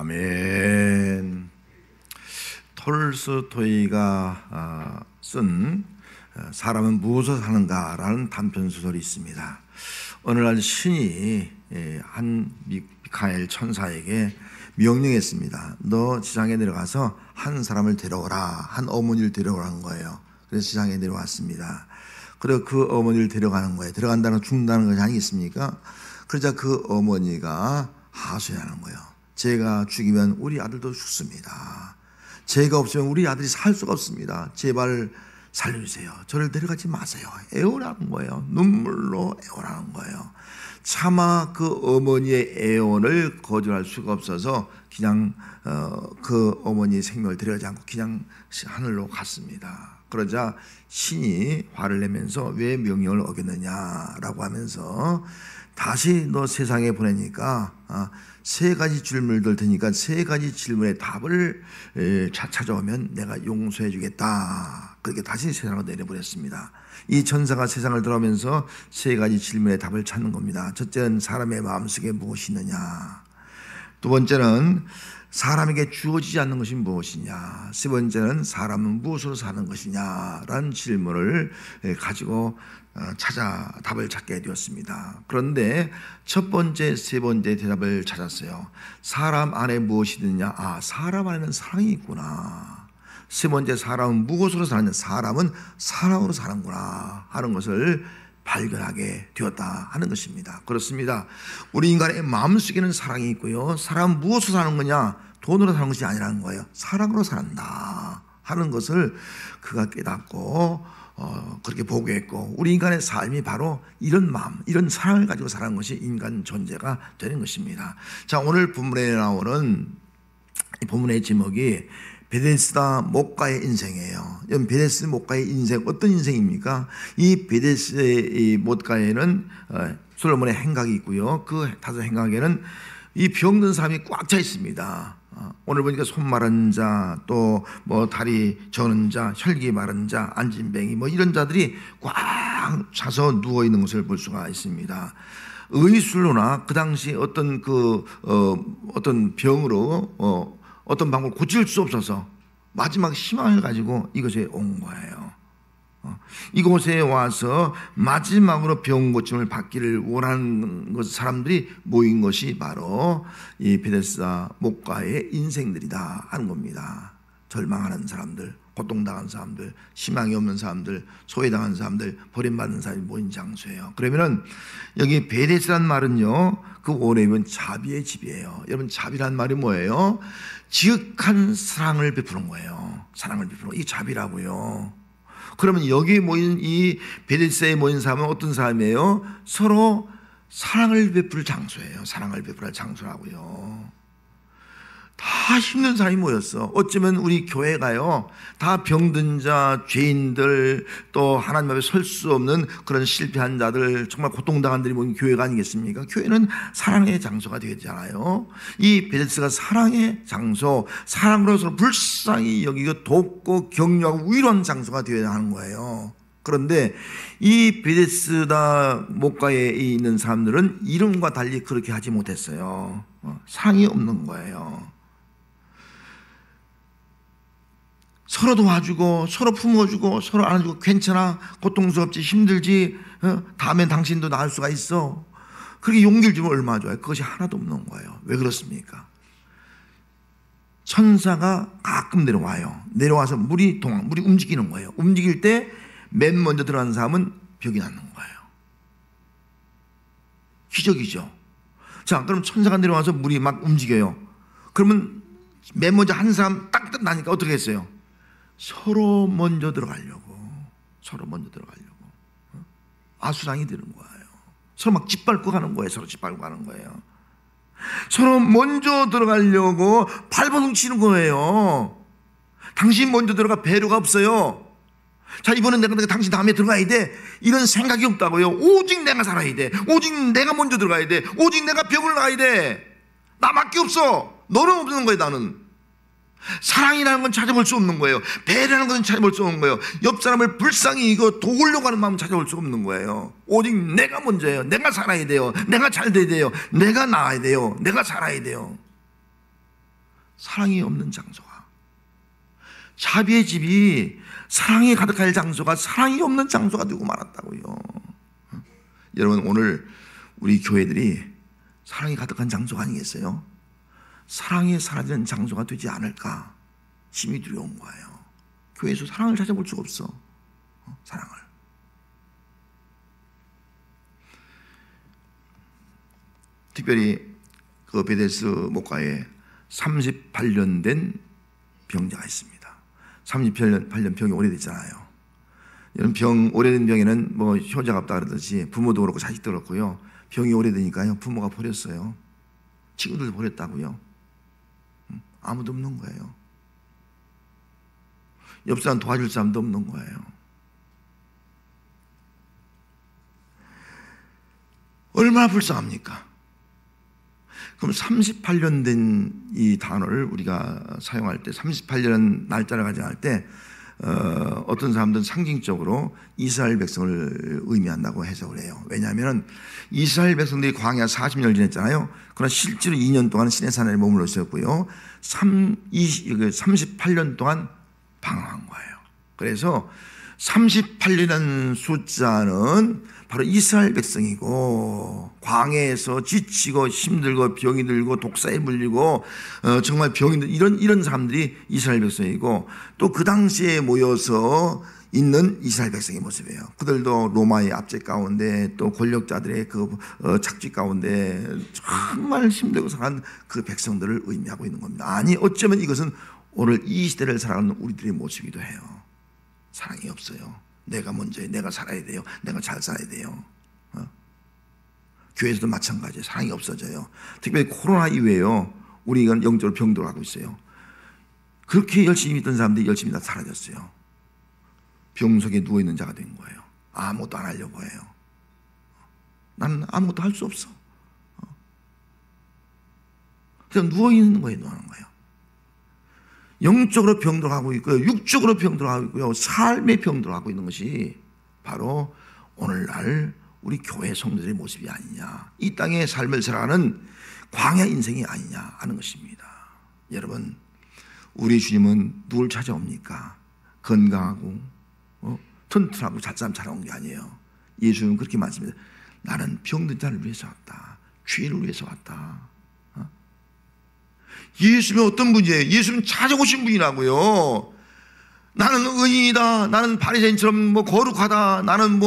아멘. 톨스토이가 쓴 사람은 무엇으로 사는가라는 단편 소설이 있습니다. 어느 날 신이 한 미카엘 천사에게 명령했습니다. 너 지상에 내려가서 한 사람을 데려오라, 한 어머니를 데려오라는 거예요. 그래서 지상에 내려왔습니다. 그리고 그 어머니를 데려가는 거예요. 데려간다는 건 죽는다는 것이 아니겠습니까? 그러자 그 어머니가 하소연하는 거예요. 제가 죽이면 우리 아들도 죽습니다. 제가 없으면 우리 아들이 살 수가 없습니다. 제발 살려주세요. 저를 데려가지 마세요. 애원하는 거예요. 눈물로 애원하는 거예요. 차마 그 어머니의 애원을 거절할 수가 없어서 그냥 그 어머니의 생명을 데려가지 않고 그냥 하늘로 갔습니다. 그러자 신이 화를 내면서 왜 명령을 어겼느냐라고 하면서 다시 너 세상에 보내니까 세 가지 질문을 들 테니까 세 가지 질문의 답을 찾아오면 내가 용서해 주겠다. 그렇게 다시 세상으로 내려보냈습니다. 이 천사가 세상을 들어오면서 세 가지 질문의 답을 찾는 겁니다. 첫째는 사람의 마음속에 무엇이 있느냐, 두 번째는 사람에게 주어지지 않는 것이 무엇이냐, 세 번째는 사람은 무엇으로 사는 것이냐라는 질문을 가지고 답을 찾게 되었습니다. 그런데 첫 번째, 세 번째 대답을 찾았어요. 사람 안에 무엇이 있느냐, 사람 안에는 사랑이 있구나. 세 번째, 사람은 무엇으로 사느냐, 사람은 사랑으로 사는구나 하는 것을 발견하게 되었다 하는 것입니다. 그렇습니다. 우리 인간의 마음속에는 사랑이 있고요, 사람은 무엇으로 사는 거냐, 돈으로 사는 것이 아니라는 거예요. 사랑으로 산다 하는 것을 그가 깨닫고 그렇게 보고했고, 우리 인간의 삶이 바로 이런 마음, 이런 사랑을 가지고 사는 것이 인간 존재가 되는 것입니다. 자, 오늘 본문에 나오는 이 본문의 제목이 베데스다 목가의 인생이에요. 베데스다 목가의 인생, 어떤 인생입니까? 이 베데스다의 목가에는 솔로몬의 행각이 있고요, 그 다섯 행각에는 이 병든 사람이 꽉 차 있습니다. 오늘 보니까 손 마른 자, 또 뭐 다리 저는 자, 혈기 마른 자, 안진뱅이 뭐 이런 자들이 꽉 차서 누워 있는 것을 볼 수가 있습니다. 의술로나 그 당시 어떤 어떤 병으로 어떤 방법을 고칠 수 없어서 마지막 희망을 가지고 이것에 온 거예요. 이곳에 와서 마지막으로 병 고침을 받기를 원하는 사람들이 모인 것이 바로 이 베데스다 목가의 인생들이다 하는 겁니다. 절망하는 사람들, 고통당한 사람들, 희망이 없는 사람들, 소외당한 사람들, 버림받는 사람이 모인 장소예요. 그러면은 여기 베데스라는 말은요, 그 원어이면 자비의 집이에요. 여러분, 자비란 말이 뭐예요? 지극한 사랑을 베푸는 거예요. 사랑을 베푸는 거, 이게 자비라고요. 그러면 여기에 모인 이 베데스다에 모인 사람은 어떤 사람이에요? 서로 사랑을 베풀 장소예요. 사랑을 베풀 장소라고요. 다 힘든 사람이 모였어. 어쩌면 우리 교회가요, 다 병든 자, 죄인들, 또 하나님 앞에 설 수 없는 그런 실패한 자들, 정말 고통당한 자들이 모인 교회가 아니겠습니까? 교회는 사랑의 장소가 되잖아요. 이 베데스다가 사랑의 장소, 사랑으로서 불쌍히 여기고 돕고 격려하고 위로하는 장소가 되어야 하는 거예요. 그런데 이 베데스다 목가에 있는 사람들은 이름과 달리 그렇게 하지 못했어요. 사랑이 없는 거예요. 서로 도와주고, 서로 품어주고, 서로 안아주고, 괜찮아, 고통스럽지, 힘들지, 다음엔 당신도 나을 수가 있어, 그렇게 용기를 주면 얼마나 좋아요. 그것이 하나도 없는 거예요. 왜 그렇습니까? 천사가 가끔 내려와요. 내려와서 물이 움직이는 거예요. 움직일 때 맨 먼저 들어가는 사람은 벽이 낫는 거예요. 기적이죠. 자, 그럼 천사가 내려와서 물이 막 움직여요. 그러면 맨 먼저 한 사람 딱 나니까 어떻게 했어요? 서로 먼저 들어가려고 아수랑이 되는 거예요. 서로 막 짓밟고 가는 거예요. 서로 먼저 들어가려고 발버둥 치는 거예요. 당신 먼저 들어가, 배려가 없어요. 자, 이번엔 내가 당신 다음에 들어가야 돼, 이런 생각이 없다고요. 오직 내가 살아야 돼, 오직 내가 먼저 들어가야 돼, 오직 내가 벽을 나가야 돼, 나밖에 없어, 너는 없는 거예요. 나는 사랑이라는 건 찾아볼 수 없는 거예요. 배려라는 것은 찾아볼 수 없는 거예요. 옆 사람을 불쌍히 도우려고 하는 마음은 찾아볼 수 없는 거예요. 오직 내가 먼저예요. 내가 살아야 돼요. 내가 잘 돼야 돼요. 내가 나아야 돼요. 내가 살아야 돼요. 사랑이 없는 장소가, 자비의 집이 사랑이 가득할 장소가 사랑이 없는 장소가 되고 말았다고요. 여러분, 오늘 우리 교회들이 사랑이 가득한 장소가 아니겠어요? 사랑이 사라지는 장소가 되지 않을까 심히 두려운 거예요. 교회에서 사랑을 찾아볼 수가 없어. 사랑을. 특별히 그 베데스 목가에 38년 된 병자가 있습니다. 38년 병이 오래됐잖아요. 이런 오래된 병에는 뭐 효자가 없다 그러듯이 부모도 그렇고 자식도 그렇고요. 병이 오래되니까요. 부모가 버렸어요. 친구들도 버렸다고요. 아무도 없는 거예요. 옆 사람 도와줄 사람도 없는 거예요. 얼마나 불쌍합니까? 그럼 38년 된 이 단어를 우리가 사용할 때, 38년 날짜를 가정할 때 어떤 사람들은 상징적으로 이스라엘 백성을 의미한다고 해석을 해요. 왜냐하면 이스라엘 백성들이 광야 40년을 지냈잖아요. 그러나 실제로 2년 동안 시내산에 머물러 있었고요. 38년 동안 방황한 거예요. 그래서 38이라는 숫자는 바로 이스라엘 백성이고, 광야에서 지치고 힘들고 병이 들고 독사에 물리고 정말 병이 이런 사람들이 이스라엘 백성이고, 또 그 당시에 모여서 있는 이스라엘 백성의 모습이에요. 그들도 로마의 압제 가운데 또 권력자들의 그 착취 가운데 정말 힘들고 살아간 그 백성들을 의미하고 있는 겁니다. 아니, 어쩌면 이것은 오늘 이 시대를 살아가는 우리들의 모습이기도 해요. 사랑이 없어요. 내가 먼저예요. 내가 살아야 돼요. 내가 잘 살아야 돼요. 교회에서도 마찬가지예요. 사랑이 없어져요. 특별히 코로나 이후에요. 우리가 영적으로 병들어가고 있어요. 그렇게 열심히 믿던 사람들이 열심히 다 사라졌어요. 병 속에 누워있는 자가 된 거예요. 아무것도 안 하려고 해요. 나는 아무것도 할 수 없어. 그냥 누워있는 거예요. 누워있는 거예요. 영적으로 병들어가고 있고요. 육적으로 병들어가고 있고요. 삶의 병들어가고 있는 것이 바로 오늘날 우리 교회 성도들의 모습이 아니냐. 이 땅의 삶을 살아가는 광야 인생이 아니냐 하는 것입니다. 여러분, 우리 주님은 누굴 찾아옵니까? 건강하고 튼튼하고 잘 사람 찾아온 게 아니에요. 예수님은 그렇게 말씀합니다. 나는 병든 자를 위해서 왔다. 죄인을 위해서 왔다. 예수님은 어떤 분이에요? 예수님은 찾아오신 분이라고요. 나는 의인이다. 나는 바리새인처럼 거룩하다. 나는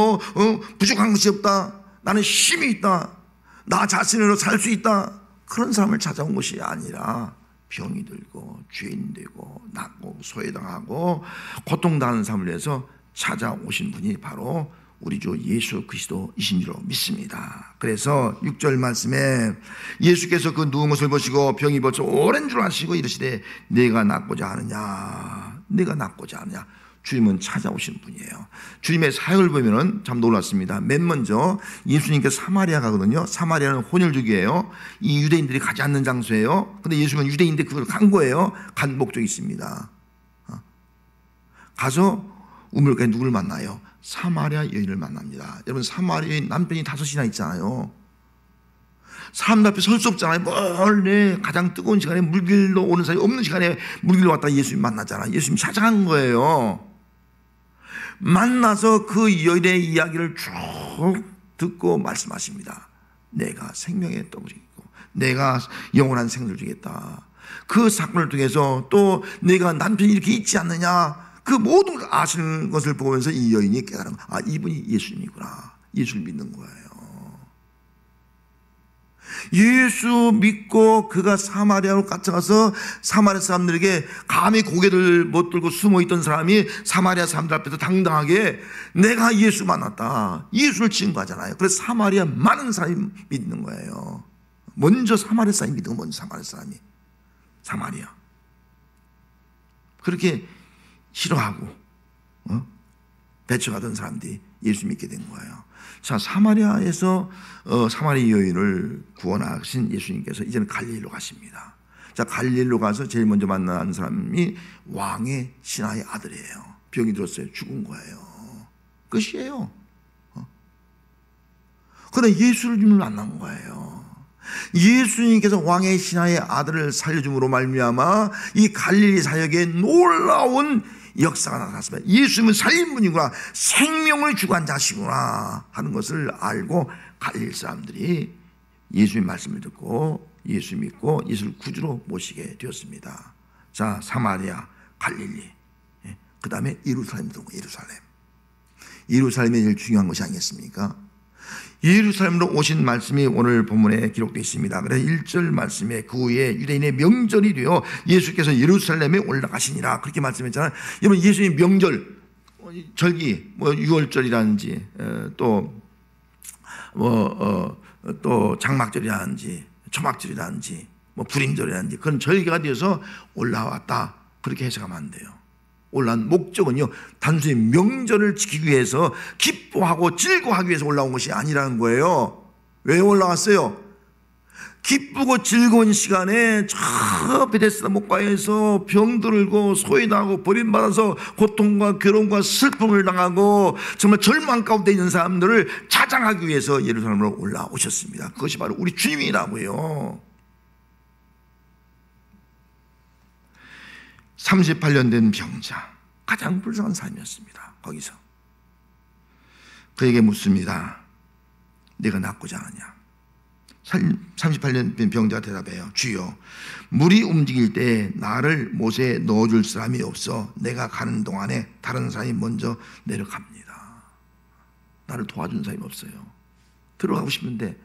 부족한 것이 없다. 나는 힘이 있다. 나 자신으로 살 수 있다. 그런 사람을 찾아온 것이 아니라 병이 들고 죄인 되고 낫고 소외당하고 고통당하는 삶을 위해서 찾아오신 분이 바로 우리 주 예수 그리스도이신 줄로 믿습니다. 그래서 6절 말씀에 예수께서 그 누운 것을 보시고 병이 벌써 오랜 줄 아시고 이르시되 내가 낫고자 하느냐. 내가 낫고자 하느냐. 주님은 찾아오신 분이에요. 주님의 사역을 보면은 참 놀랐습니다. 맨 먼저 예수님께서 사마리아 가거든요. 사마리아는 혼혈족이에요. 이 유대인들이 가지 않는 장소예요. 근데 예수님은 유대인인데 그걸 간 거예요. 간 목적이 있습니다. 가서 우물가에 누굴 만나요? 사마리아 여인을 만납니다. 여러분, 사마리아 남편이 5이나 있잖아요. 사람들 앞에 설 수 없잖아요. 멀리 가장 뜨거운 시간에 물길로 오는 사람이 없는 시간에 물길로 왔다 예수님 만나잖아요. 예수님 찾아간 거예요. 만나서 그 여인의 이야기를 쭉 듣고 말씀하십니다. 내가 생명의 떡을 주겠고 내가 영원한 생을 주겠다. 그 사건을 통해서 또 내가 남편이 이렇게 있지 않느냐, 그 모든 걸 아시는 것을 보면서 이 여인이 깨달은, 아, 이분이 예수님이구나. 예수를 믿는 거예요. 예수 믿고 그가 사마리아로 갇혀가서 사마리아 사람들에게 감히 고개를 못 들고 숨어있던 사람이 사마리아 사람들 앞에서 당당하게 내가 예수 만났다. 예수를 증거하잖아요. 그래서 사마리아 많은 사람이 믿는 거예요. 먼저 사마리아 사람이 믿는 거, 먼저 사마리아 사람이. 사마리아. 그렇게 싫어하고 배척하던 사람들이 예수 믿게 된 거예요. 자, 사마리아에서 사마리아 여인을 구원하신 예수님께서 이제는 갈릴리로 가십니다. 자, 갈릴리로 가서 제일 먼저 만난 사람이 왕의 신하의 아들이에요. 병이 들었어요. 죽은 거예요. 끝이에요. 그런데 예수를 만난 거예요. 예수님께서 왕의 신하의 아들을 살려줌으로 말미암아 이 갈릴리 사역에 놀라운 역사가 나타났습니다. 예수님은 살린 분이구나, 생명을 주고 한 자시구나 하는 것을 알고 갈릴리 사람들이 예수님 말씀을 듣고 예수 믿고 예수를 구주로 모시게 되었습니다. 자, 사마리아, 갈릴리, 그 다음에 예루살렘도 오고, 예루살렘이 제일 중요한 것이 아니겠습니까? 예루살렘으로 오신 말씀이 오늘 본문에 기록되어 있습니다. 그래서 1절 말씀에 그 후에 유대인의 명절이 되어 예수께서 예루살렘에 올라가시니라, 그렇게 말씀했잖아요. 여러분, 예수님 명절, 절기, 뭐 유월절이라든지 또 장막절이라든지 초막절이라든지 뭐 불임절이라든지 그런 절기가 되어서 올라왔다, 그렇게 해석하면 안 돼요. 올라온 목적은요, 단순히 명절을 지키기 위해서, 기뻐하고 즐거워하기 위해서 올라온 것이 아니라는 거예요. 왜 올라왔어요? 기쁘고 즐거운 시간에 저 베데스다 목가에서 병들고 소외당하고 버림받아서 고통과 괴로움과 슬픔을 당하고 정말 절망 가운데 있는 사람들을 찾아가기 위해서 예루살렘으로 올라오셨습니다. 그것이 바로 우리 주님이라고요. 38년 된 병자, 가장 불쌍한 사람이었습니다. 거기서 그에게 묻습니다. 네가 낫고자 하느냐? 38년 된 병자가 대답해요. 주여, 물이 움직일 때 나를 못에 넣어줄 사람이 없어 내가 가는 동안에 다른 사람이 먼저 내려갑니다. 나를 도와준 사람이 없어요. 들어가고 싶은데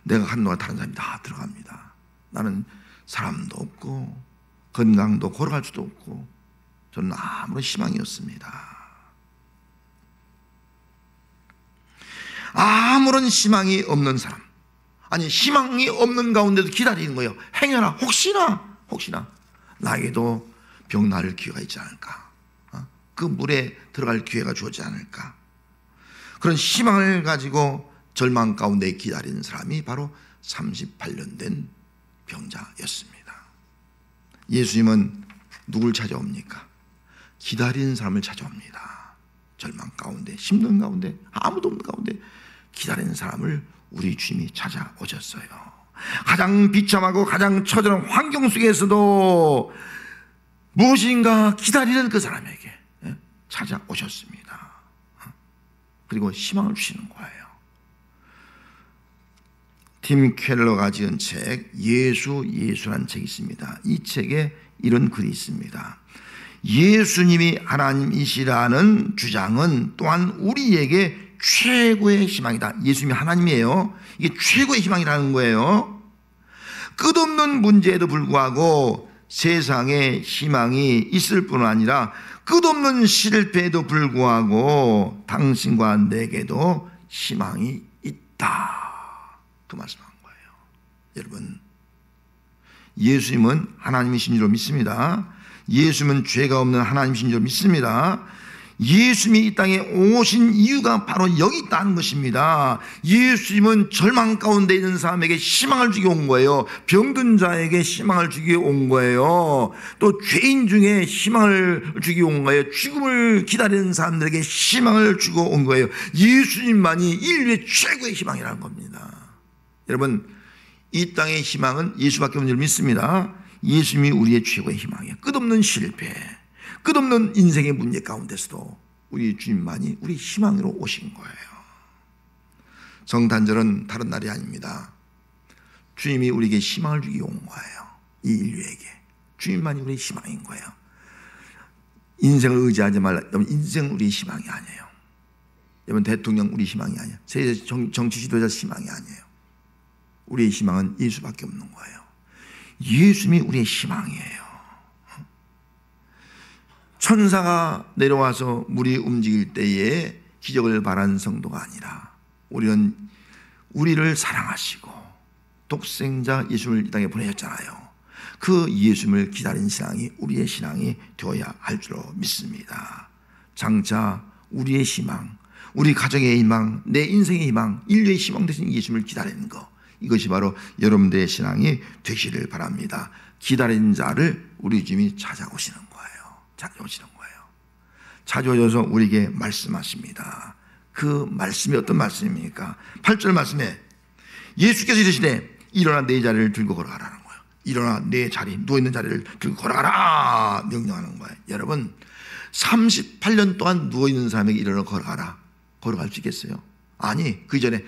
내가 가는 동안 다른 사람이 다 들어갑니다. 나는 사람도 없고 건강도 걸어갈 수도 없고 저는 아무런 희망이 없습니다. 아무런 희망이 없는 사람, 아니 희망이 없는 가운데도 기다리는 거예요. 행여나 혹시나 나에게도 병 나을 기회가 있지 않을까, 그 물에 들어갈 기회가 주어지지 않을까, 그런 희망을 가지고 절망 가운데 기다리는 사람이 바로 38년 된 병자였습니다. 예수님은 누굴 찾아옵니까? 기다리는 사람을 찾아옵니다. 절망 가운데, 힘든 가운데, 아무도 없는 가운데 기다리는 사람을 우리 주님이 찾아오셨어요. 가장 비참하고 가장 처절한 환경 속에서도 무엇인가 기다리는 그 사람에게 찾아오셨습니다. 그리고 희망을 주시는 거예요. 팀 켈러가 지은 책 예수란 책이 있습니다. 이 책에 이런 글이 있습니다. 예수님이 하나님이시라는 주장은 또한 우리에게 최고의 희망이다. 예수님이 하나님이에요. 이게 최고의 희망이라는 거예요. 끝없는 문제에도 불구하고 세상에 희망이 있을 뿐 아니라 끝없는 실패에도 불구하고 당신과 내게도 희망이 있다, 그 말씀한 거예요. 여러분, 예수님은 하나님이신 줄 믿습니다. 예수님은 죄가 없는 하나님이신 줄 믿습니다. 예수님이 이 땅에 오신 이유가 바로 여기 있다는 것입니다. 예수님은 절망 가운데 있는 사람에게 희망을 주기 온 거예요. 병든 자에게 희망을 주기 온 거예요. 또 죄인 중에 희망을 주기 온 거예요. 죽음을 기다리는 사람들에게 희망을 주고 온 거예요. 예수님만이 인류의 최고의 희망이라는 겁니다. 여러분, 이 땅의 희망은 예수밖에 없는 줄 믿습니다. 예수님이 우리의 최고의 희망이에요. 끝없는 실패, 끝없는 인생의 문제 가운데서도 우리 주님만이 우리 희망으로 오신 거예요. 성탄절은 다른 날이 아닙니다. 주님이 우리에게 희망을 주기 온 거예요. 이 인류에게 주님만이 우리의 희망인 거예요. 인생을 의지하지 말라. 여러분, 인생 우리 희망이 아니에요. 여러분, 대통령 우리 희망이 아니에요. 세계 정치 지도자 희망이 아니에요. 우리의 희망은 예수밖에 없는 거예요. 예수님이 우리의 희망이에요. 천사가 내려와서 물이 움직일 때에 기적을 바라는 성도가 아니라 우리는 우리를 사랑하시고 독생자 예수를 이 땅에 보내셨잖아요. 그 예수님을 기다린 신앙이 우리의 신앙이 되어야 할 줄로 믿습니다. 장차 우리의 희망, 우리 가정의 희망, 내 인생의 희망, 인류의 희망 되신 예수님을 기다리는 것, 이것이 바로 여러분들의 신앙이 되시를 바랍니다. 기다리는 자를 우리 주님이 찾아오시는 거예요. 찾아오셔서 우리에게 말씀하십니다. 그 말씀이 어떤 말씀입니까? 8절 말씀에 예수께서 이르시되 일어나 내 자리를 들고 걸어가라는 거예요. 일어나 내 자리, 누워있는 자리를 들고 걸어가라 명령하는 거예요. 여러분 38년 동안 누워있는 사람에게 일어나 걸어가라, 걸어갈 수 있겠어요? 아니, 그 전에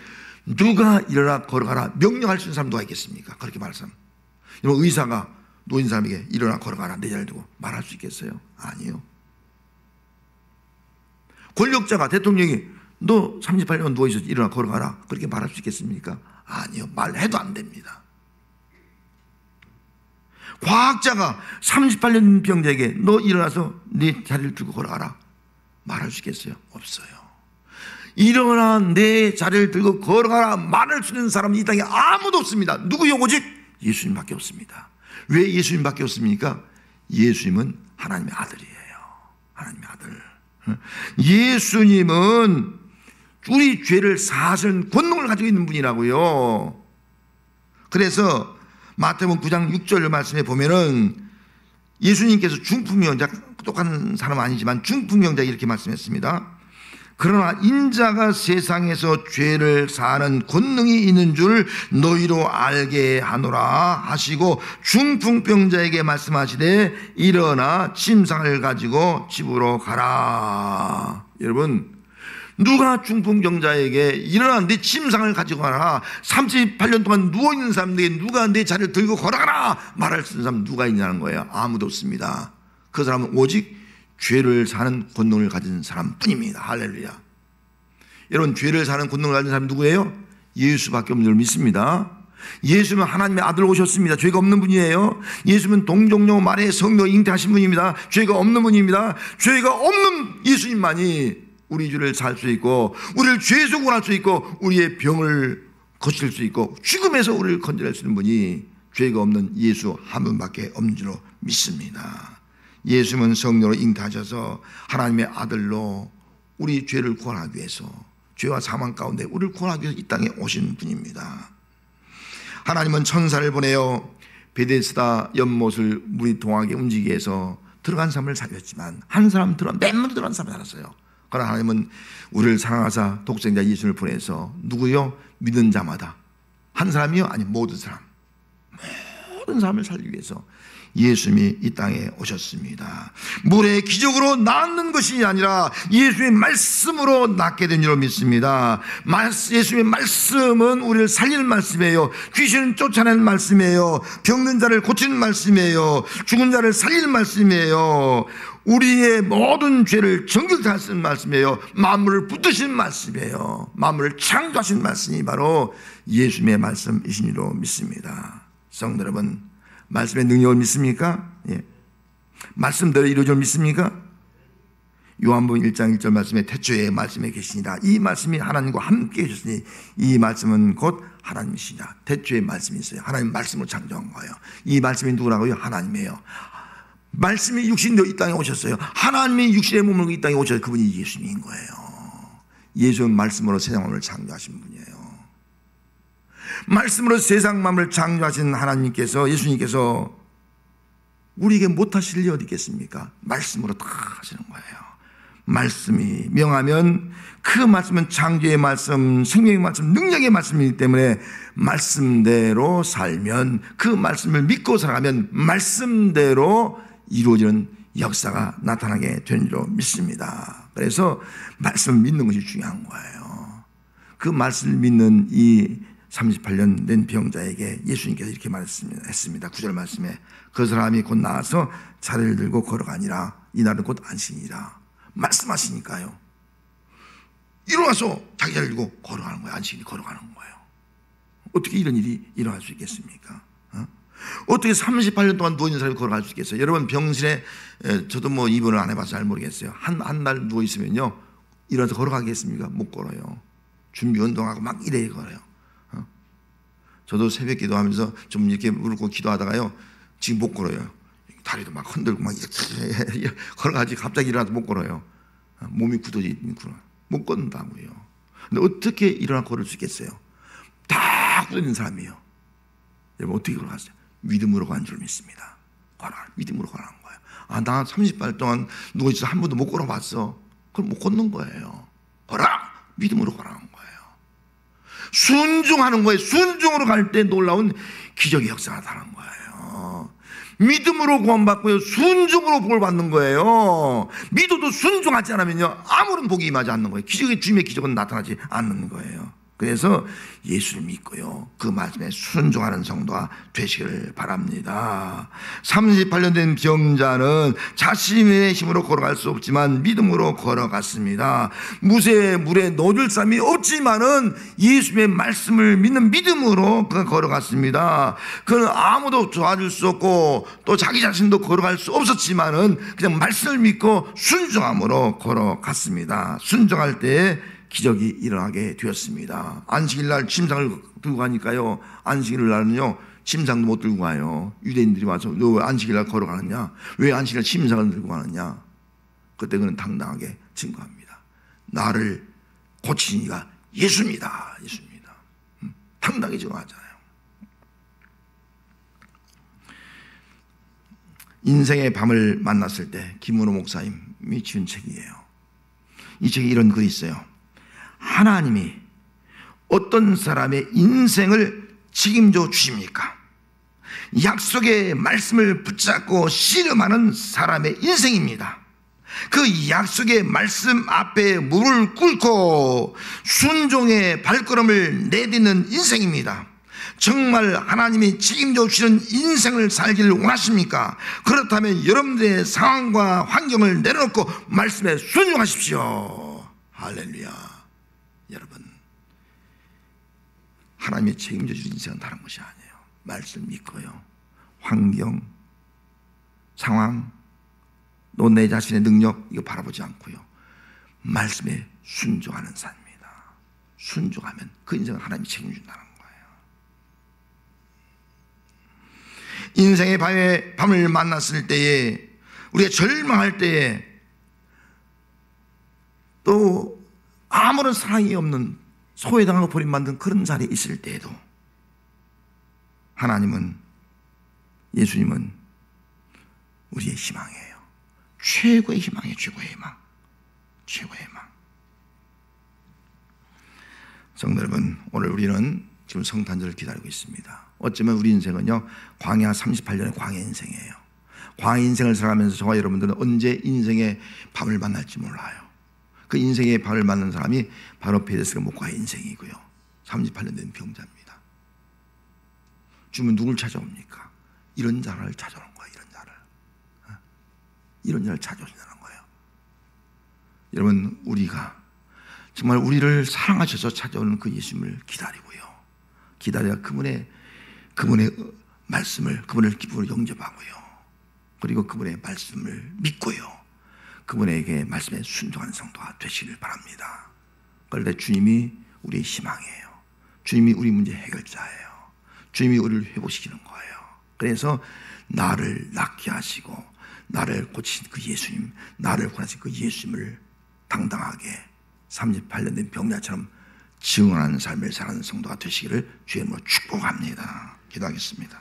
누가 일어나 걸어가라 명령할 수 있는 사람 누가 있겠습니까? 그렇게 말할 사람. 여러분 의사가 누워있는 사람에게 일어나 걸어가라 내 자리를 두고 말할 수 있겠어요? 아니요. 권력자가, 대통령이 너 38년 누워있어 일어나 걸어가라 그렇게 말할 수 있겠습니까? 아니요. 말해도 안 됩니다. 과학자가 38년 병자에게 너 일어나서 네 자리를 들고 걸어가라 말할 수 있겠어요? 없어요. 일어나 내 자리를 들고 걸어가라 말할 수 있는 사람은 이 땅에 아무도 없습니다. 누구요? 오직 예수님밖에 없습니다. 왜 예수님밖에 없습니까? 예수님은 하나님의 아들이에요. 하나님의 아들. 예수님은 우리 죄를 사하시는 권능을 가지고 있는 분이라고요. 그래서 마태복음 9장 6절 말씀에 보면은 예수님께서 중풍병자, 똑같은 사람 아니지만 중풍병자 이렇게 말씀했습니다. 그러나 인자가 세상에서 죄를 사하는 권능이 있는 줄 너희로 알게 하노라 하시고 중풍병자에게 말씀하시되 일어나 침상을 가지고 집으로 가라. 여러분 누가 중풍병자에게 일어나 내 침상을 가지고 가라, 38년 동안 누워있는 사람들에게 누가 내 자리를 들고 걸어가라 말할 수 있는 사람 누가 있냐는 거예요. 아무도 없습니다. 그 사람은 오직 죄를 사는 권능을 가진 사람뿐입니다. 할렐루야. 여러분 죄를 사는 권능을 가진 사람이 누구예요? 예수밖에 없는 줄 믿습니다. 예수는 하나님의 아들 오셨습니다. 죄가 없는 분이에요. 예수는 동정녀 마리아의 성녀 잉태하신 분입니다. 죄가 없는 분입니다. 죄가 없는 예수님만이 우리 죄를 살 수 있고 우리를 죄에서 구원할 수 있고 우리의 병을 고칠 수 있고 죽음에서 우리를 건져낼 수 있는 분이 죄가 없는 예수 한 분밖에 없는 줄로 믿습니다. 예수님은 성령으로 잉태하셔서 하나님의 아들로 우리 죄를 구원하기 위해서, 죄와 사망 가운데 우리를 구원하기 위해서 이 땅에 오신 분입니다. 하나님은 천사를 보내어 베데스다 연못을 물이 동하게 움직이게 해서 들어간 사람을 살렸지만 한 사람 맨 먼저 들어간 사람이 살았어요. 그러나 하나님은 우리를 사랑하사 독생자 예수를 보내서 누구요? 믿는 자마다 한 사람이요? 아니 모든 사람, 모든 사람을 살리기 위해서 예수님이 이 땅에 오셨습니다. 물의 기적으로 낫는 것이 아니라 예수의 말씀으로 낫게 된 줄로 믿습니다. 예수의 말씀은 우리를 살리는 말씀이에요. 귀신을 쫓아내는 말씀이에요. 병든 자를 고치는 말씀이에요. 죽은 자를 살리는 말씀이에요. 우리의 모든 죄를 정결케 하시는 말씀이에요. 만물을 붙드시는 말씀이에요. 만물을 창조하신 말씀이 바로 예수님의 말씀이신 줄로 믿습니다. 성도 여러분, 말씀의 능력을 믿습니까? 예. 말씀대로 이루어질 믿습니까? 요한복음 1장 1절 말씀에 태초에 말씀에 계시니라. 이 말씀이 하나님과 함께 계셨으니 이 말씀은 곧 하나님이시니라. 태초에 말씀이 있어요. 하나님 말씀으로 창조한 거예요. 이 말씀이 누구라고요? 하나님이에요. 말씀이 육신되어 이 땅에 오셨어요. 하나님이 육신의 몸으로 이 땅에 오셔서 그분이 예수님인 거예요. 예수는 말씀으로 세상 만물을 창조하신 분이에요. 말씀으로 세상 만물을 창조하신 하나님께서, 예수님께서 우리에게 못하실 일이 어디 있겠습니까? 말씀으로 다 하시는 거예요. 말씀이 명하면 그 말씀은 창조의 말씀, 생명의 말씀, 능력의 말씀이기 때문에 말씀대로 살면, 그 말씀을 믿고 살아가면 말씀대로 이루어지는 역사가 나타나게 되는 줄로 믿습니다. 그래서 말씀을 믿는 것이 중요한 거예요. 그 말씀을 믿는 이 38년 된 병자에게 예수님께서 이렇게 말했습니다. 9절 말씀에 그 사람이 곧 나와서 자리를 들고 걸어가니라. 이날은 곧 안식이니라. 말씀하시니까요. 일어나서 자기 자리를 들고 걸어가는 거예요. 안식일이 걸어가는 거예요. 어떻게 이런 일이 일어날 수 있겠습니까? 어떻게 38년 동안 누워있는 사람이 걸어갈 수 있겠어요? 여러분 병실에, 저도 뭐 입원을 안 해봐서 잘 모르겠어요. 한 달 누워있으면요 일어나서 걸어가겠습니까? 못 걸어요. 준비 운동하고 막 이래 걸어요. 저도 새벽 기도하면서 좀 이렇게 무릎 꿇고 기도하다가요 지금 못 걸어요. 다리도 막 흔들고 막 이렇게 걸어가지 갑자기 일어나서 못 걸어요. 몸이 굳어져 있구나. 못 걷는다고요. 근데 어떻게 일어나 걸을 수 있겠어요? 다 굳어있는 사람이에요. 여러분 어떻게 걸어가세요? 믿음으로 가는 줄 믿습니다. 믿음으로 가는 거예요. 아, 나 30발 동안 누워있어서 한 번도 못 걸어봤어. 그럼 못 걷는 거예요. 걸어라! 믿음으로 걸어가는 거예요. 순종하는 거예요. 순종으로 갈 때 놀라운 기적의 역사가 나타나는 거예요. 믿음으로 구원받고요, 순종으로 복을 받는 거예요. 믿어도 순종하지 않으면요, 아무런 복이 임하지 않는 거예요. 주님의 기적은 나타나지 않는 거예요. 그래서 예수를 믿고요, 그 말씀에 순종하는 성도가 되시기를 바랍니다. 38년 된 병자는 자신의 힘으로 걸어갈 수 없지만 믿음으로 걸어갔습니다. 무쇠 물에 넣어줄 사람이 없지만은 예수의 말씀을 믿는 믿음으로 그가 걸어갔습니다. 그는 아무도 도와줄 수 없고 또 자기 자신도 걸어갈 수 없었지만은 그냥 말씀을 믿고 순종함으로 걸어갔습니다. 순종할 때 기적이 일어나게 되었습니다. 안식일날 침상을 들고 가니까요, 안식일날은요 침상도 못 들고 가요. 유대인들이 와서 너 왜 안식일날 걸어가느냐, 왜 안식일날 침상을 들고 가느냐. 그때 그는 당당하게 증거합니다. 나를 고친 이가 예수입니다. 예수입니다. 당당하게 증거하잖아요. 인생의 밤을 만났을 때 김문호 목사님이 지은 책이에요. 이 책에 이런 글이 있어요. 하나님이 어떤 사람의 인생을 책임져 주십니까? 약속의 말씀을 붙잡고 씨름하는 사람의 인생입니다. 그 약속의 말씀 앞에 무릎을 꿇고 순종의 발걸음을 내딛는 인생입니다. 정말 하나님이 책임져 주시는 인생을 살기를 원하십니까? 그렇다면 여러분들의 상황과 환경을 내려놓고 말씀에 순종하십시오. 할렐루야. 여러분, 하나님이 책임져 주신 인생은 다른 것이 아니에요. 말씀 믿고요, 환경, 상황, 또 내 자신의 능력 이거 바라보지 않고요, 말씀에 순종하는 삶입니다. 순종하면 그 인생은 하나님이 책임준다는 거예요. 인생의 밤을 만났을 때에, 우리가 절망할 때에, 또 아무런 사랑이 없는 소외당하고 버림받는 그런 자리에 있을 때에도 하나님은, 예수님은 우리의 희망이에요. 최고의 희망이에요. 최고의 희망. 최고의 희망. 성도 여러분, 오늘 우리는 지금 성탄절을 기다리고 있습니다. 어쩌면 우리 인생은요, 광야 38년의 광야 인생이에요. 광야 인생을 살아가면서 저와 여러분들은 언제 인생의 밤을 만날지 몰라요. 그 인생의 밤을 만난 사람이 바로 베데스다 목과의 인생이고요, 38년 된 병자입니다. 주님은 누굴 찾아옵니까? 이런 자를 찾아오는 거예요. 이런 자를 찾아오신다는 거예요. 여러분, 우리가 정말 우리를 사랑하셔서 찾아오는 그 예수님을 기다리고요, 기다려 그분의 말씀을, 그분을 기쁨으로 영접하고요, 그리고 그분의 말씀을 믿고요, 그분에게 말씀에 순종하는 성도가 되시길 바랍니다. 그럴 때 주님이 우리의 희망이에요. 주님이 우리 문제 해결자예요. 주님이 우리를 회복시키는 거예요. 그래서 나를 낫게 하시고 나를 고치신 그 예수님, 나를 구원하신 그 예수님을 당당하게 38년 된 병자처럼 증언하는 삶을 사는 성도가 되시기를 주의 이름으로 축복합니다. 기도하겠습니다.